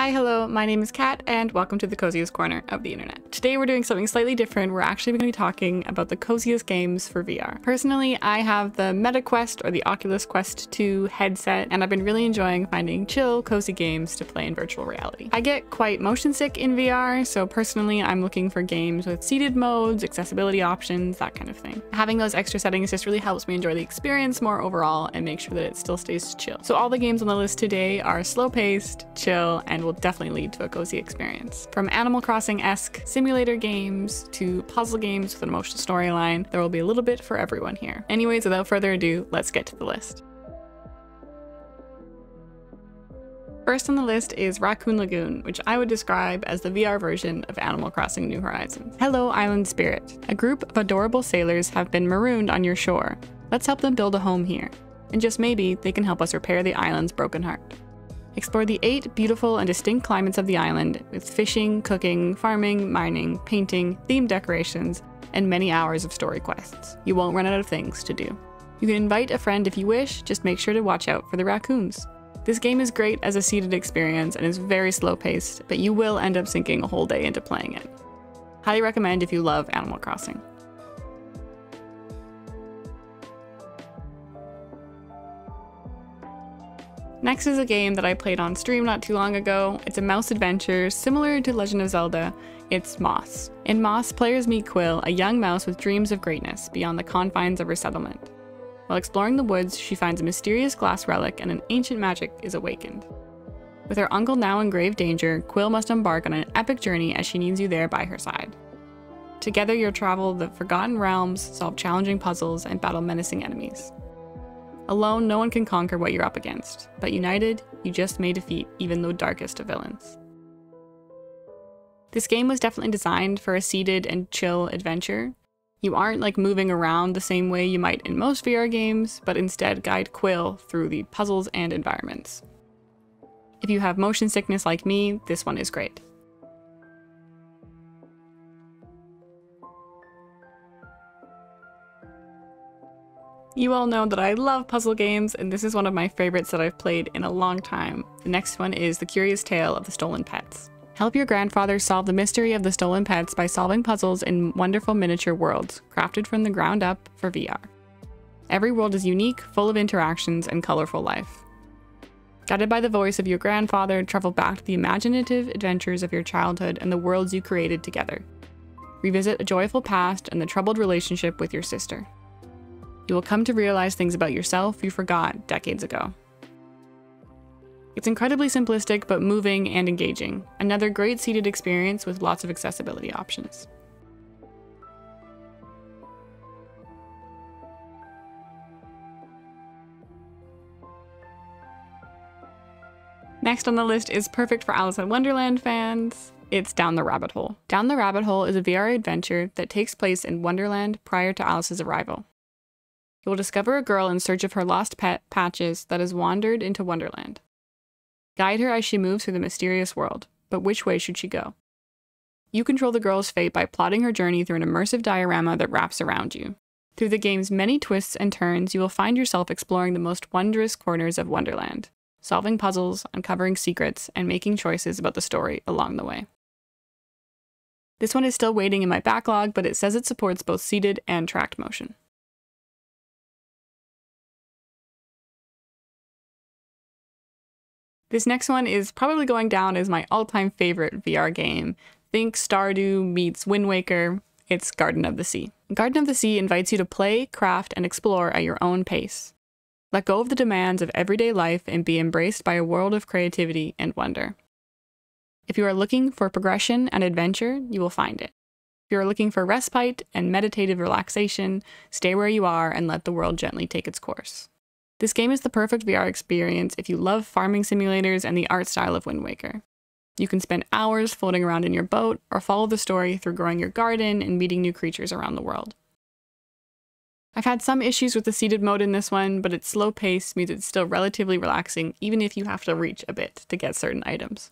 Hi, hello, my name is Kat, and welcome to the coziest corner of the internet. Today we're doing something slightly different. We're actually going to be talking about the coziest games for VR. Personally, I have the Meta Quest or the Oculus Quest 2 headset, and I've been really enjoying finding chill, cozy games to play in virtual reality. I get quite motion sick in VR, so personally I'm looking for games with seated modes, accessibility options, that kind of thing. Having those extra settings just really helps me enjoy the experience more overall and make sure that it still stays chill. So all the games on the list today are slow-paced, chill, and will definitely lead to a cozy experience. From Animal Crossing-esque simulator games to puzzle games with an emotional storyline, there will be a little bit for everyone here. Anyways, without further ado, let's get to the list. First on the list is Raccoon Lagoon, which I would describe as the VR version of Animal Crossing New Horizons. Hello, Island Spirit. A group of adorable sailors have been marooned on your shore. Let's help them build a home here. And just maybe, they can help us repair the island's broken heart. Explore the 8 beautiful and distinct climates of the island with fishing, cooking, farming, mining, painting, themed decorations, and many hours of story quests. You won't run out of things to do. You can invite a friend if you wish, just make sure to watch out for the raccoons. This game is great as a seated experience and is very slow paced, but you will end up sinking a whole day into playing it. Highly recommend if you love Animal Crossing. Next is a game that I played on stream not too long ago. It's a mouse adventure similar to Legend of Zelda. It's Moss. In Moss, players meet Quill, a young mouse with dreams of greatness beyond the confines of her settlement. While exploring the woods, she finds a mysterious glass relic and an ancient magic is awakened. With her uncle now in grave danger, Quill must embark on an epic journey as she needs you there by her side. Together you'll travel the Forgotten Realms, solve challenging puzzles, and battle menacing enemies. Alone, no one can conquer what you're up against, but united, you just may defeat even the darkest of villains. This game was definitely designed for a seated and chill adventure. You aren't like moving around the same way you might in most VR games, but instead guide Quill through the puzzles and environments. If you have motion sickness like me, this one is great. You all know that I love puzzle games, and this is one of my favorites that I've played in a long time. The next one is The Curious Tale of the Stolen Pets. Help your grandfather solve the mystery of the stolen pets by solving puzzles in wonderful miniature worlds, crafted from the ground up for VR. Every world is unique, full of interactions, and colorful life. Guided by the voice of your grandfather, travel back to the imaginative adventures of your childhood and the worlds you created together. Revisit a joyful past and the troubled relationship with your sister. You will come to realize things about yourself you forgot decades ago. It's incredibly simplistic but moving and engaging. Another great seated experience with lots of accessibility options. Next on the list is perfect for Alice in Wonderland fans. It's Down the Rabbit Hole. Down the Rabbit Hole is a VR adventure that takes place in Wonderland prior to Alice's arrival. You will discover a girl in search of her lost pet, Patches, that has wandered into Wonderland. Guide her as she moves through the mysterious world, but which way should she go? You control the girl's fate by plotting her journey through an immersive diorama that wraps around you. Through the game's many twists and turns, you will find yourself exploring the most wondrous corners of Wonderland, solving puzzles, uncovering secrets, and making choices about the story along the way. This one is still waiting in my backlog, but it says it supports both seated and tracked motion. This next one is probably going down as my all-time favorite VR game. Think Stardew meets Wind Waker. It's Garden of the Sea. Garden of the Sea invites you to play, craft, and explore at your own pace. Let go of the demands of everyday life and be embraced by a world of creativity and wonder. If you are looking for progression and adventure, you will find it. If you are looking for respite and meditative relaxation, stay where you are and let the world gently take its course. This game is the perfect VR experience if you love farming simulators and the art style of Wind Waker. You can spend hours floating around in your boat or follow the story through growing your garden and meeting new creatures around the world. I've had some issues with the seated mode in this one, but its slow pace means it's still relatively relaxing even if you have to reach a bit to get certain items.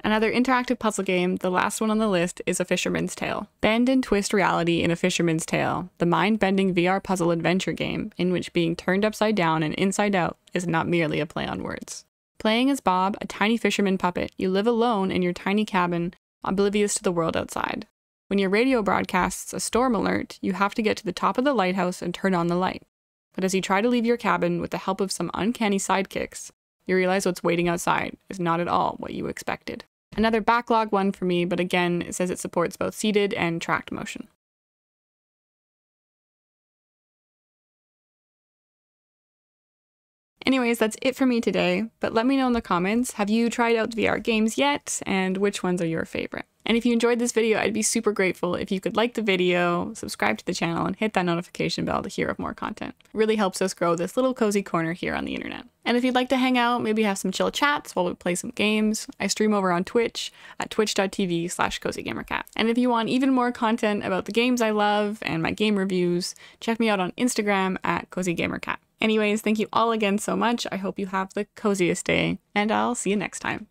Another interactive puzzle game, the last one on the list, is A Fisherman's Tale. Bend and twist reality in A Fisherman's Tale, the mind-bending VR puzzle adventure game in which being turned upside down and inside out is not merely a play on words. Playing as Bob, a tiny fisherman puppet, you live alone in your tiny cabin, oblivious to the world outside. When your radio broadcasts a storm alert, you have to get to the top of the lighthouse and turn on the light. But as you try to leave your cabin with the help of some uncanny sidekicks, you realize what's waiting outside is not at all what you expected. Another backlog one for me, but again, it says it supports both seated and tracked motion. Anyways, that's it for me today, but let me know in the comments, have you tried out VR games yet, and which ones are your favorite? And if you enjoyed this video, I'd be super grateful if you could like the video, subscribe to the channel, and hit that notification bell to hear of more content. It really helps us grow this little cozy corner here on the internet. And if you'd like to hang out, maybe have some chill chats while we play some games, I stream over on Twitch at twitch.tv/cozygamercat. And if you want even more content about the games I love and my game reviews, check me out on Instagram at cozygamercat. Anyways, thank you all again so much. I hope you have the coziest day, and I'll see you next time.